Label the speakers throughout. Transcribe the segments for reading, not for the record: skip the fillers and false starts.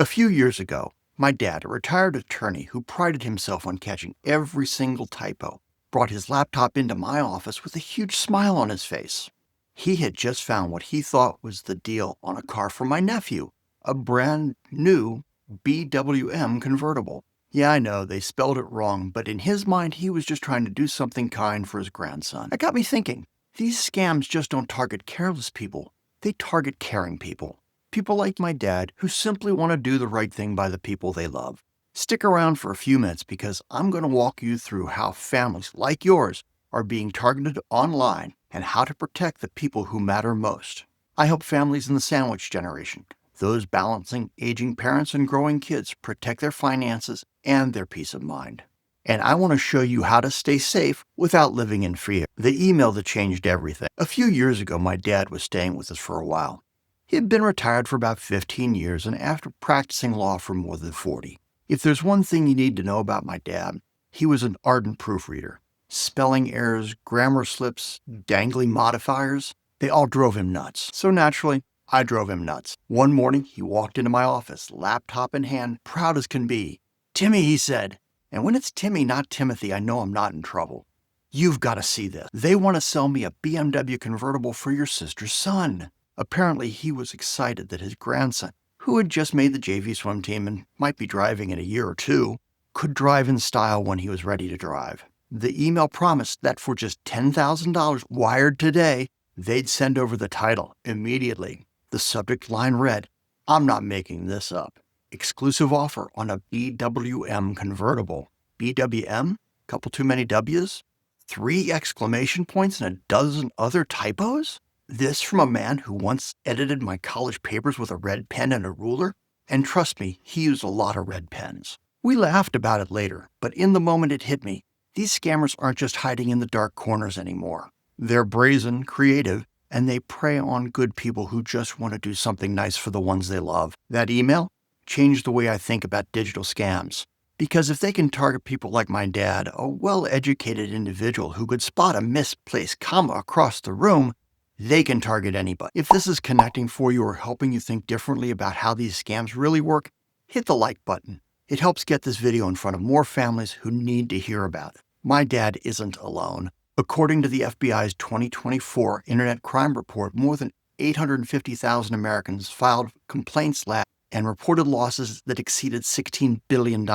Speaker 1: A few years ago, my dad, a retired attorney who prided himself on catching every single typo, brought his laptop into my office with a huge smile on his face. He had just found what he thought was the deal on a car for my nephew, a brand new BWM convertible. Yeah, I know, they spelled it wrong, but in his mind, he was just trying to do something kind for his grandson. That got me thinking, these scams just don't target careless people, they target caring people. People like my dad who simply want to do the right thing by the people they love. Stick around for a few minutes because I'm going to walk you through how families like yours are being targeted online and how to protect the people who matter most. I help families in the sandwich generation, those balancing aging parents and growing kids, protect their finances and their peace of mind. And I want to show you how to stay safe without living in fear. The email that changed everything. A few years ago, my dad was staying with us for a while. He had been retired for about 15 years and after practicing law for more than 40. If there's one thing you need to know about my dad, he was an ardent proofreader. Spelling errors, grammar slips, dangling modifiers, they all drove him nuts. So naturally, I drove him nuts. One morning, he walked into my office, laptop in hand, proud as can be. "Timmy," he said. And when it's Timmy, not Timothy, I know I'm not in trouble. "You've got to see this. They want to sell me a BMW convertible for your sister's son." Apparently, he was excited that his grandson, who had just made the JV swim team and might be driving in a year or two, could drive in style when he was ready to drive. The email promised that for just $10,000 wired today, they'd send over the title immediately. The subject line read, "I'm not making this up. Exclusive offer on a BWM convertible." BWM? Couple too many W's? 3 exclamation points and a dozen other typos? This from a man who once edited my college papers with a red pen and a ruler? And trust me, he used a lot of red pens. We laughed about it later, but in the moment it hit me. These scammers aren't just hiding in the dark corners anymore. They're brazen, creative, and they prey on good people who just want to do something nice for the ones they love. That email changed the way I think about digital scams. Because if they can target people like my dad, a well-educated individual who could spot a misplaced comma across the room, they can target anybody. If this is connecting for you or helping you think differently about how these scams really work, hit the like button. It helps get this video in front of more families who need to hear about it. My dad isn't alone. According to the FBI's 2024 Internet Crime Report, more than 850,000 Americans filed complaints last and reported losses that exceeded $16 billion,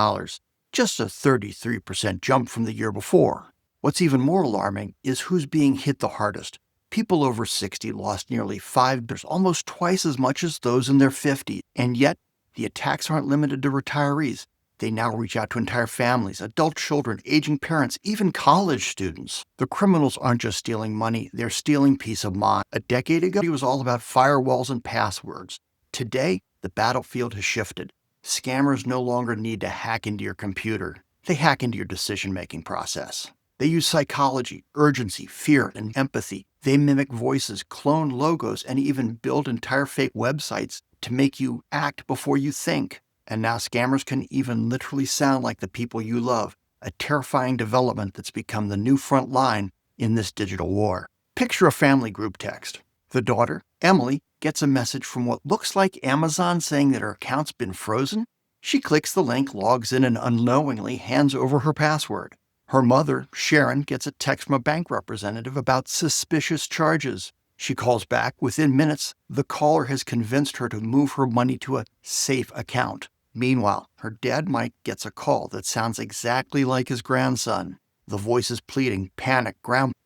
Speaker 1: just a 33% jump from the year before. What's even more alarming is who's being hit the hardest. People over 60 lost nearly $5 billion, almost twice as much as those in their 50s. And yet, the attacks aren't limited to retirees. They now reach out to entire families, adult children, aging parents, even college students. The criminals aren't just stealing money, they're stealing peace of mind. A decade ago, it was all about firewalls and passwords. Today, the battlefield has shifted. Scammers no longer need to hack into your computer. They hack into your decision-making process. They use psychology, urgency, fear, and empathy. They mimic voices, clone logos, and even build entire fake websites to make you act before you think. And now scammers can even literally sound like the people you love, a terrifying development that's become the new front line in this digital war. Picture a family group text. The daughter, Emily, gets a message from what looks like Amazon saying that her account's been frozen. She clicks the link, logs in, and unknowingly hands over her password. Her mother, Sharon, gets a text from a bank representative about suspicious charges. She calls back. Within minutes, the caller has convinced her to move her money to a safe account. Meanwhile, her dad Mike gets a call that sounds exactly like his grandson. The voice is pleading, "Panic,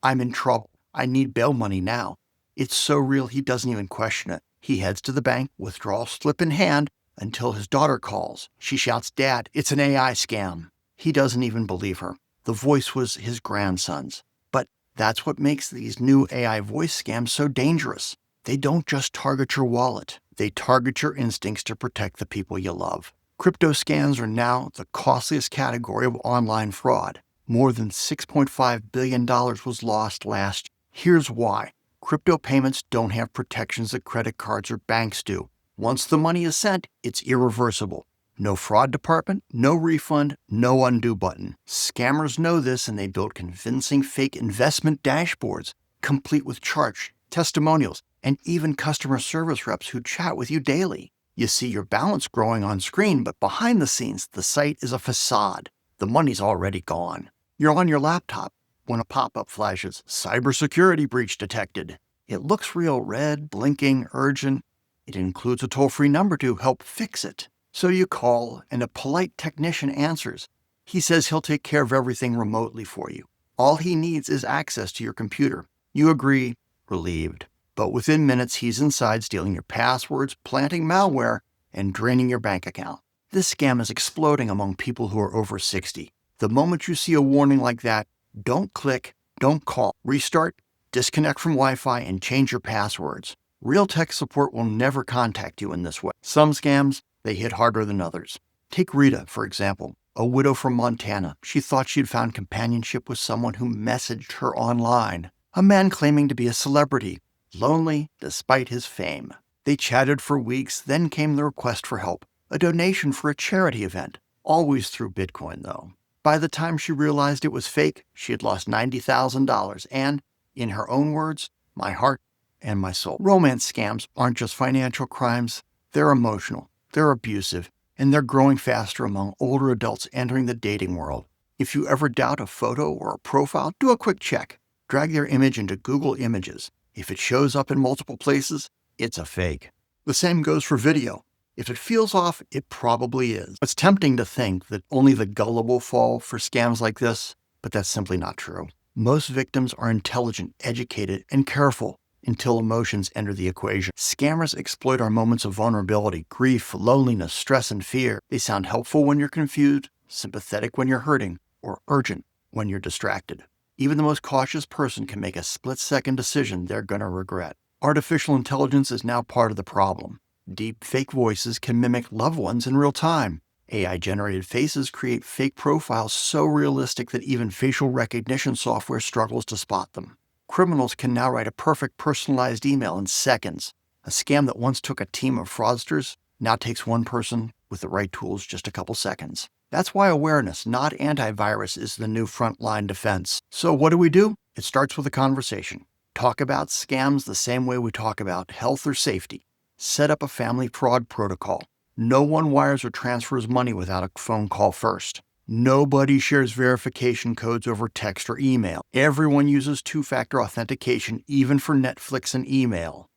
Speaker 1: I'm in trouble. I need bail money now." It's so real he doesn't even question it. He heads to the bank, withdrawal slip in hand, until his daughter calls. She shouts, "Dad, it's an AI scam." He doesn't even believe her. The voice was his grandson's. But that's what makes these new AI voice scams so dangerous. They don't just target your wallet. They target your instincts to protect the people you love. Crypto scams are now the costliest category of online fraud. More than $6.5 billion was lost last year. Here's why. Crypto payments don't have protections that credit cards or banks do. Once the money is sent, it's irreversible. No fraud department, no refund, no undo button. Scammers know this and they build convincing fake investment dashboards, complete with charts, testimonials, and even customer service reps who chat with you daily. You see your balance growing on screen, but behind the scenes, the site is a facade. The money's already gone. You're on your laptop when a pop-up flashes, "Cybersecurity breach detected." It looks real red, blinking, urgent. It includes a toll-free number to help fix it. So you call, and a polite technician answers. He says he'll take care of everything remotely for you. All he needs is access to your computer. You agree, relieved. But within minutes, he's inside stealing your passwords, planting malware, and draining your bank account. This scam is exploding among people who are over 60. The moment you see a warning like that, don't click, don't call. Restart, disconnect from Wi-Fi, and change your passwords. Real tech support will never contact you in this way. Some scams, they hit harder than others. Take Rita, for example, a widow from Montana. She thought she'd found companionship with someone who messaged her online. A man claiming to be a celebrity, lonely despite his fame. They chatted for weeks, then came the request for help, a donation for a charity event, always through Bitcoin though. By the time she realized it was fake, she had lost $90,000 and, in her own words, my heart and my soul. Romance scams aren't just financial crimes, they're emotional, they're abusive, and they're growing faster among older adults entering the dating world. If you ever doubt a photo or a profile, do a quick check. Drag their image into Google Images. If it shows up in multiple places, it's a fake. The same goes for video. If it feels off, it probably is. It's tempting to think that only the gullible fall for scams like this, but that's simply not true. Most victims are intelligent, educated, and careful until emotions enter the equation. Scammers exploit our moments of vulnerability, grief, loneliness, stress, and fear. They sound helpful when you're confused, sympathetic when you're hurting, or urgent when you're distracted. Even the most cautious person can make a split-second decision they're going to regret. Artificial intelligence is now part of the problem. Deep fake voices can mimic loved ones in real time. AI-generated faces create fake profiles so realistic that even facial recognition software struggles to spot them. Criminals can now write a perfect personalized email in seconds. A scam that once took a team of fraudsters now takes one person with the right tools just a couple seconds. That's why awareness, not antivirus, is the new frontline defense. So what do? It starts with a conversation. Talk about scams the same way we talk about health or safety. Set up a family fraud protocol. No one wires or transfers money without a phone call first. Nobody shares verification codes over text or email. Everyone uses two-factor authentication, even for Netflix and email.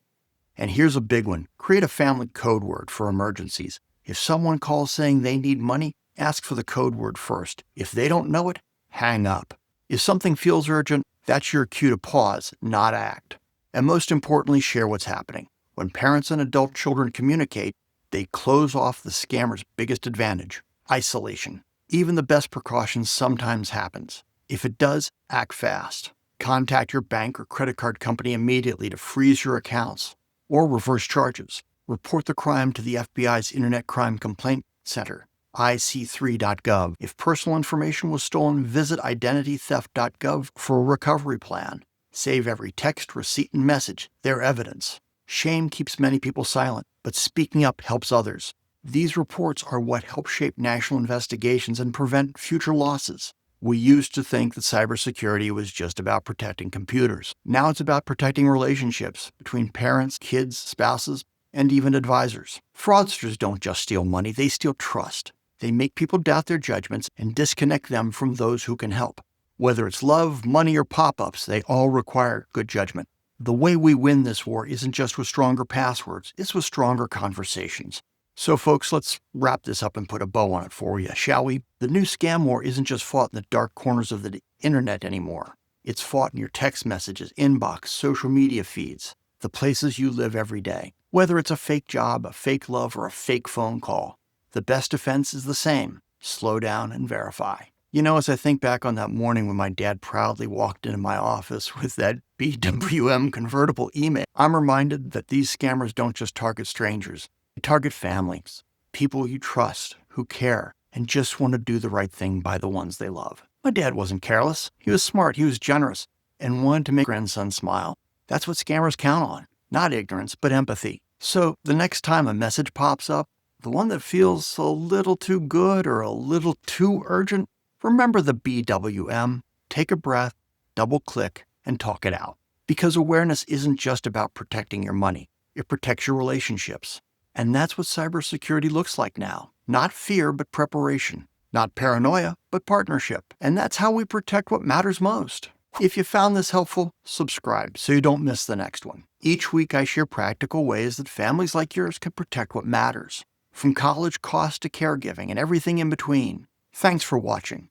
Speaker 1: And here's a big one. Create a family code word for emergencies. If someone calls saying they need money, ask for the code word first. If they don't know it, hang up. If something feels urgent, that's your cue to pause, not act. And most importantly, share what's happening. When parents and adult children communicate, they close off the scammer's biggest advantage, isolation. Even the best precautions sometimes happens. If it does, act fast. Contact your bank or credit card company immediately to freeze your accounts or reverse charges. Report the crime to the FBI's Internet Crime Complaint Center, IC3.gov. If personal information was stolen, visit identitytheft.gov for a recovery plan. Save every text, receipt, and message. They're evidence. Shame keeps many people silent, but speaking up helps others. These reports are what help shape national investigations and prevent future losses. We used to think that cybersecurity was just about protecting computers. Now it's about protecting relationships between parents, kids, spouses, and even advisors. Fraudsters don't just steal money, they steal trust. They make people doubt their judgments and disconnect them from those who can help. Whether it's love, money, or pop-ups, they all require good judgment. The way we win this war isn't just with stronger passwords, it's with stronger conversations. So folks, let's wrap this up and put a bow on it for you, shall we? The new scam war isn't just fought in the dark corners of the internet anymore. It's fought in your text messages, inbox, social media feeds, the places you live every day. Whether it's a fake job, a fake love, or a fake phone call, the best defense is the same. Slow down and verify. You know, as I think back on that morning when my dad proudly walked into my office with that BWM convertible email, I'm reminded that these scammers don't just target strangers. They target families, people you trust, who care, and just want to do the right thing by the ones they love. My dad wasn't careless. He was smart, he was generous, and wanted to make his grandson smile. That's what scammers count on. Not ignorance, but empathy. So the next time a message pops up, the one that feels a little too good or a little too urgent, remember the BWM, take a breath, double-click, and talk it out. Because awareness isn't just about protecting your money. It protects your relationships. And that's what cybersecurity looks like now. Not fear, but preparation. Not paranoia, but partnership. And that's how we protect what matters most. If you found this helpful, subscribe so you don't miss the next one. Each week I share practical ways that families like yours can protect what matters. From college costs to caregiving and everything in between. Thanks for watching.